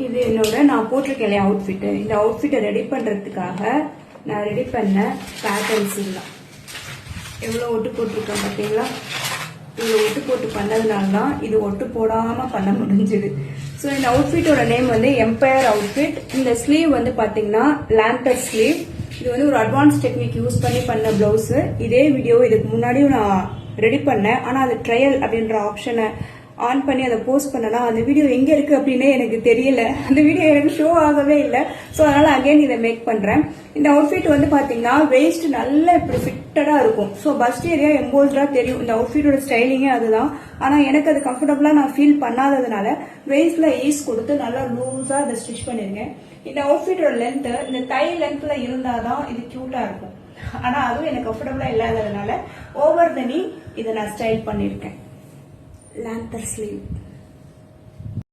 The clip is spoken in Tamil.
இது என்னோட நான் போட்டிருக்கேன் அவுட்ஃபிட். இந்த அவுட்ஃபிட்டை ரெடி பண்றதுக்காக நான் ரெடி பண்ண பேட்டர்ன்ஸ் எல்லாம் எவ்வளவு ஒட்டு போட்டிருக்கேன் பாத்தீங்களா? இது ஒட்டு போட்டு பண்ணதுனால தான் இது ஒட்டு போடாம பண்ண முடிஞ்சது. ஸோ இந்த அவுட்ஃபிட்டோட நேம் வந்து எம்பயர் அவுட்ஃபிட். இந்த ஸ்லீவ் வந்து பாத்தீங்கன்னா லேண்டர் ஸ்லீவ். இது வந்து ஒரு அட்வான்ஸ் டெக்னிக் யூஸ் பண்ணி பண்ண பிளவுஸ். இதே வீடியோ இதுக்கு முன்னாடியும் நான் ரெடி பண்ணேன். ஆனா அது ட்ரையல் அப்படின்ற ஆப்ஷனை ஆன் பண்ணி அதை போஸ்ட் பண்ணனா அந்த வீடியோ எங்க இருக்கு அப்படின்னு எனக்கு தெரியல. அந்த வீடியோ எனக்கு ஷோ ஆகவே இல்லை. ஸோ அதனால அகைன் இதை மேக் பண்றேன். இந்த அவுட்ஃபிட் வந்து பாத்தீங்கன்னா வெயிஸ்ட் நல்லா இப்படி ஃபிட்டடா இருக்கும். ஸோ பஸ்ட் ஏரியா எம்போல்டா தெரியும். இந்த அவுட்ஃபிட்டோட ஸ்டைலிங்கே அதுதான். ஆனா எனக்கு அது கம்ஃபர்டபுளா நான் ஃபீல் பண்ணாததுனால வெயிஸ்ட்ல ஈஸ் கொடுத்து நல்லா லூஸா அதை ஸ்டிச் பண்ணிருக்கேன். இந்த அவுட்ஃபிட்டோட லென்த் இந்த தை லென்த்ல இருந்தாதான் இது கியூட்டா இருக்கும். ஆனா அதுவும் எனக்கு கம்ஃபர்டபுளா இல்லாததுனால ஓவர் த நீ இதை நான் ஸ்டைல் பண்ணிருக்கேன். Lantern sleeve.